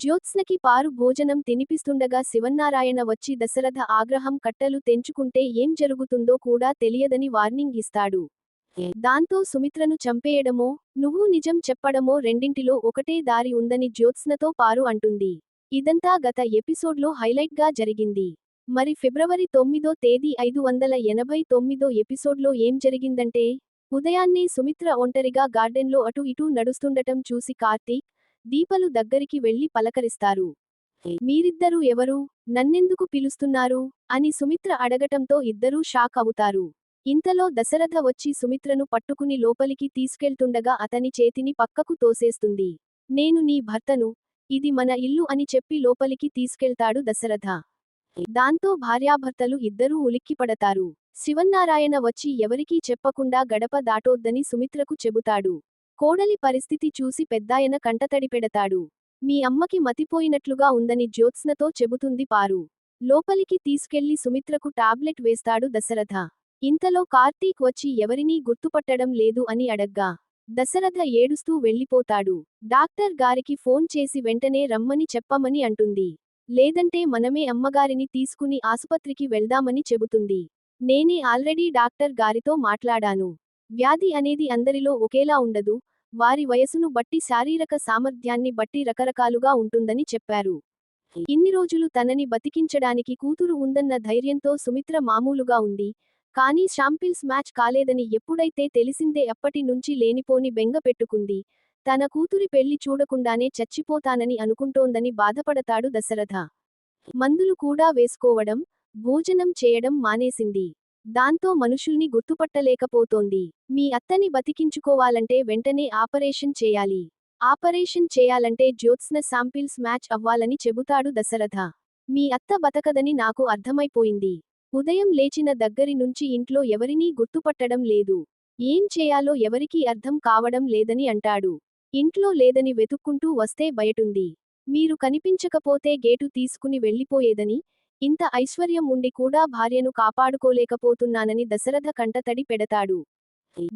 జ్యోత్స్నకి పారు భోజనం తినిపిస్తుండగా శివన్నారాయణ వచ్చి దశరథ ఆగ్రహం కట్టలు తెంచుకుంటే ఏం జరుగుతుందో కూడా తెలియదని వార్నింగ్ ఇస్తాడు. దాంతో సుమిత్రను చంపేయడమో, నువ్వు నిజం చెప్పడమో రెండింటిలో ఒకటే దారి ఉందని జ్యోత్స్నతో పారు అంటుంది. ఇదంతా గత ఎపిసోడ్లో హైలైట్గా జరిగింది. మరి ఫిబ్రవరి 9వ తేదీ 589వ ఎపిసోడ్లో ఏం జరిగిందంటే, ఉదయాన్నే సుమిత్ర ఒంటరిగా గార్డెన్లో అటు ఇటూ నడుస్తుండటం చూసి కార్తీక్, దీపలు దగ్గరికి వెళ్లి పలకరిస్తారు. మీరిద్దరూ ఎవరు? నన్నెందుకు పిలుస్తున్నారు? అని సుమిత్ర అడగటంతో ఇద్దరూ షాక్ అవుతారు. ఇంతలో దశరథ వచ్చి సుమిత్రను పట్టుకుని లోపలికి తీసుకెళ్తుండగా అతని చేతిని పక్కకు తోసేస్తుంది. నేను నీ భర్తను, ఇది మన ఇల్లు అని చెప్పి లోపలికి తీసుకెళ్తాడు దశరథ. దాంతో భార్యాభర్తలు ఇద్దరూ ఉలిక్కిపడతారు. శివన్నారాయణ వచ్చి ఎవరికీ చెప్పకుండా గడప దాటోద్దని సుమిత్రకు చెబుతాడు. కోడలి పరిస్థితి చూసి పెద్దాయన కంటతడిపెడతాడు. మీ అమ్మకి మతిపోయినట్లుగా ఉందని జ్యోత్స్నతో చెబుతుంది పారు. లోపలికి తీసుకెళ్లి సుమిత్రకు టాబ్లెట్ వేస్తాడు దశరథ. ఇంతలో కార్తీక్ వచ్చి ఎవరినీ గుర్తుపట్టడం లేదు అని అడగ్గా, దశరథ ఏడుస్తూ వెళ్ళిపోతాడు. డాక్టర్ గారికి ఫోన్ చేసి వెంటనే రమ్మని చెప్పమని అంటుంది. లేదంటే మనమే అమ్మగారిని తీసుకుని ఆసుపత్రికి వెళ్దామని చెబుతుంది. నేనే ఆల్రెడీ డాక్టర్ గారితో మాట్లాడాను. వ్యాధి అనేది అందరిలో ఒకేలా ఉండదు, వారి వయసును బట్టి శారీరక సామర్థ్యాన్ని బట్టి రకరకాలుగా ఉంటుందని చెప్పారు. ఇన్ని రోజులు తనని బతికించడానికి కూతురు ఉందన్న ధైర్యంతో సుమిత్ర మామూలుగా ఉంది. కానీ శాంపిల్స్ మ్యాచ్ కాలేదని ఎప్పుడైతే తెలిసిందే అప్పటి నుంచి లేనిపోని బెంగ పెట్టుకుంది. తన కూతురి పెళ్లి చూడకుండానే చచ్చిపోతానని అనుకుంటోందని బాధపడతాడు దశరథ. మందులు కూడా వేసుకోవడం, భోజనం చేయడం మానేసింది. దాంతో మనుషుల్ని గుర్తుపట్టలేకపోతోంది. మీ అత్తని బతికించుకోవాలంటే వెంటనే ఆపరేషన్ చేయాలి. ఆపరేషన్ చేయాలంటే జ్యోత్స్న శాంపిల్స్ మ్యాచ్ అవ్వాలని చెబుతాడు దశరథ. మీ అత్త బతకదని నాకు అర్థమైపోయింది. ఉదయం లేచిన దగ్గరి నుంచి ఇంట్లో ఎవరినీ గుర్తుపట్టడం లేదు. ఏం చేయాలో ఎవరికీ అర్థం కావడం లేదని అంటాడు. ఇంట్లో లేదని వెతుక్కుంటూ వస్తే బయటుంది. మీరు కనిపించకపోతే గేటు తీసుకుని వెళ్ళిపోయేదని, ఇంత ఐశ్వర్యం ఉండి కూడా భార్యను కాపాడుకోలేకపోతున్నానని దశరథ కంటతడి పెడతాడు.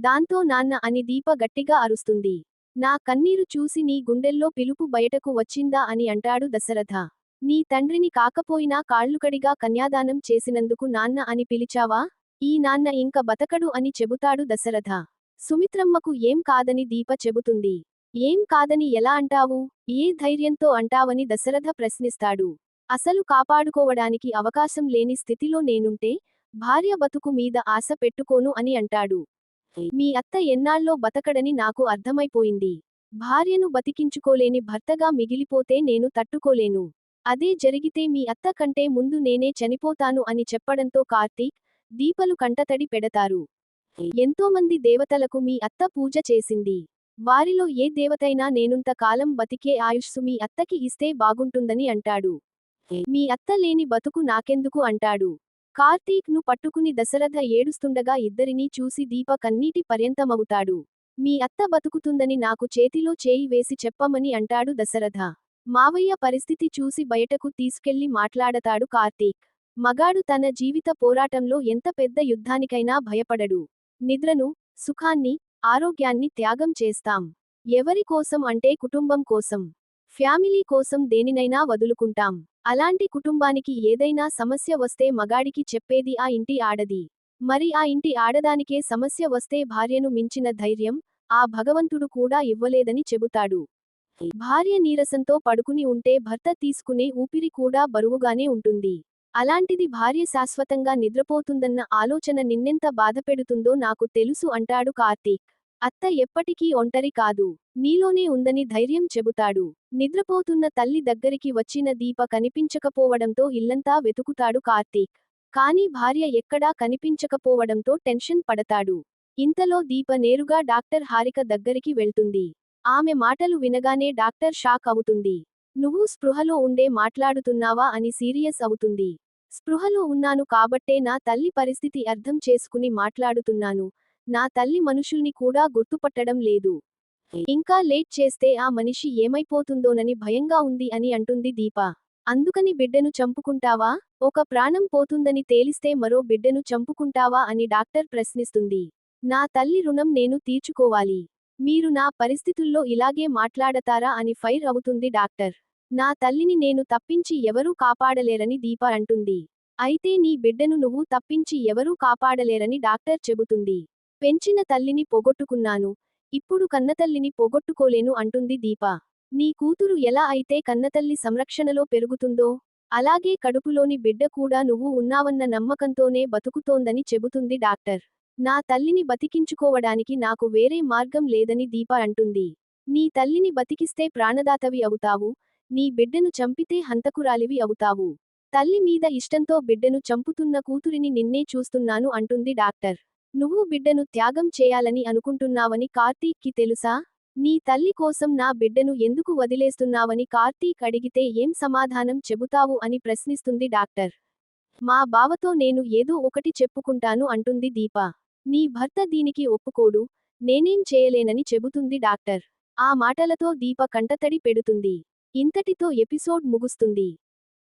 దాంతో నాన్న అని దీప గట్టిగా అరుస్తుంది. నా కన్నీరు చూసి నీ గుండెల్లో పిలుపు బయటకు వచ్చిందా అని అంటాడు దశరథ. నీ తండ్రిని కాకపోయినా కాళ్లుకడిగా కన్యాదానం చేసినందుకు నాన్న అని పిలిచావా? ఈ నాన్న ఇంక బతకడు అని చెబుతాడు దశరథ. సుమిత్రమ్మకు ఏం కాదని దీప చెబుతుంది. ఏం కాదని ఎలా అంటావు? ఏ ధైర్యంతో అంటావని దశరథ ప్రశ్నిస్తాడు. అసలు కాపాడుకోవడానికి అవకాశం లేని స్థితిలో నేనుంటే, భార్య బతుకు మీద ఆశ పెట్టుకోను అని అంటాడు. మీ అత్త ఎన్నాళ్ళో బతకడని నాకు అర్థమైపోయింది. భార్యను బతికించుకోలేని భర్తగా మిగిలిపోతే నేను తట్టుకోలేను. అదే జరిగితే మీ అత్త కంటే ముందు నేనే చనిపోతాను అని చెప్పడంతో కార్తీక్, దీపలు కంటతడి పెడతారు. ఎంతోమంది దేవతలకు మీ అత్త పూజ చేసింది. వారిలో ఏ దేవతైనా నేనుంత కాలం బతికే ఆయుష్సు మీ అత్తకి ఇస్తే బాగుంటుందని అంటాడు. మీ అత్త లేని బతుకు నాకెందుకు అంటాడు. కార్తీక్ ను పట్టుకుని దశరథ ఏడుస్తుండగా ఇద్దరినీ చూసి దీప కన్నీటి పర్యంతమవుతాడు. మీ అత్త బతుకుతుందని నాకు చేతిలో చేయి వేసి చెప్పమని అంటాడు దశరథ. మావయ్య పరిస్థితి చూసి బయటకు తీసుకెళ్లి మాట్లాడతాడు కార్తీక్. మగాడు తన జీవిత పోరాటంలో ఎంత పెద్ద యుద్ధానికైనా భయపడడు. నిద్రను, సుఖాన్ని, ఆరోగ్యాన్ని త్యాగం చేస్తాం. ఎవరి కోసం అంటే కుటుంబం కోసం. ఫ్యామిలీ కోసం దేనినైనా వదులుకుంటాం. అలాంటి కుటుంబానికి ఏదైనా సమస్య వస్తే మగాడికి చెప్పేది ఆ ఇంటి ఆడది. మరి ఆ ఇంటి ఆడదానికే సమస్య వస్తే భార్యను మించిన ధైర్యం ఆ భగవంతుడు కూడా ఇవ్వలేదని చెబుతాడు. భార్య నీరసంతో పడుకుని ఉంటే భర్త తీసుకునే ఊపిరి కూడా బరువుగానే ఉంటుంది. అలాంటిది భార్య శాశ్వతంగా నిద్రపోతుందన్న ఆలోచన నిన్నెంత బాధపెడుతుందో నాకు తెలుసు అంటాడు కార్తీక్. అత్త ఎప్పటికీ ఒంటరి కాదు. నీలోనే ఉందని ధైర్యం చెబుతాడు. నిద్రపోతున్న తల్లి దగ్గరికి వచ్చిన దీప కనిపించకపోవడంతో ఇల్లంతా వెతుకుతాడు కార్తీక్. కానీ భార్య ఎక్కడా కనిపించకపోవడంతో టెన్షన్ పడతాడు. ఇంతలో దీప నేరుగా డాక్టర్ హారిక దగ్గరికి వెళ్తుంది. ఆమె మాటలు వినగానే డాక్టర్ షాక్ అవుతుంది. నువ్వు స్పృహలో ఉండే మాట్లాడుతున్నావా అని సీరియస్ అవుతుంది. స్పృహలో ఉన్నాను కాబట్టే నా తల్లి పరిస్థితి అర్థం చేసుకుని మాట్లాడుతున్నాను. నా తల్లి మనుషుల్ని కూడా గుర్తుపట్టడం లేదు. ఇంకా లేట్ చేస్తే ఆ మనిషి ఏమైపోతుందోనని భయంగా ఉంది అని అంటుంది దీప. అందుకని బిడ్డను చంపుకుంటావా? ఒక ప్రాణం పోతుందని తేలిస్తే మరో బిడ్డను చంపుకుంటావా అని డాక్టర్ ప్రశ్నిస్తుంది. నా తల్లి రుణం నేను తీర్చుకోవాలి. మీరు నా పరిస్థితుల్లో ఇలాగే మాట్లాడతారా అని ఫైర్ అవుతుంది డాక్టర్. నా తల్లిని నేను తప్పించి ఎవరూ కాపాడలేరని దీప అంటుంది. అయితే నీ బిడ్డను నువ్వు తప్పించి ఎవరూ కాపాడలేరని డాక్టర్ చెబుతుంది. పెంచిన తల్లిని పోగొట్టుకున్నాను. ఇప్పుడు కన్నతల్లిని పోగొట్టుకోలేను అంటుంది దీప. నీ కూతురు ఎలా అయితే కన్నతల్లి సంరక్షణలో పెరుగుతుందో, అలాగే కడుపులోని బిడ్డ కూడా నువ్వు ఉన్నావన్న నమ్మకంతోనే బతుకుతోందని చెబుతుంది డాక్టర్. నా తల్లిని బతికించుకోవడానికి నాకు వేరే మార్గం లేదని దీప అంటుంది. నీ తల్లిని బతికిస్తే ప్రాణదాతవి అవుతావు, నీ బిడ్డను చంపితే హంతకురాలివి అవుతావు. తల్లి మీద ఇష్టంతో బిడ్డను చంపుతున్న కూతురిని నిన్నే చూస్తున్నాను అంటుంది డాక్టర్. నువ్వు బిడ్డను త్యాగం చేయాలని అనుకుంటున్నావని కార్తీక్కి తెలుసా? నీ తల్లి కోసం నా బిడ్డను ఎందుకు వదిలేస్తున్నావని కార్తీక్ అడిగితే ఏం సమాధానం చెబుతావు అని ప్రశ్నిస్తుంది డాక్టర్. మా బావతో నేను ఏదో ఒకటి చెప్పుకుంటాను అంటుంది దీప. నీ భర్త దీనికి ఒప్పుకోడు, నేనేం చేయలేనని చెబుతుంది డాక్టర్. ఆ మాటలతో దీప కంటతడి పెడుతుంది. ఇంతటితో ఎపిసోడ్ ముగుస్తుంది.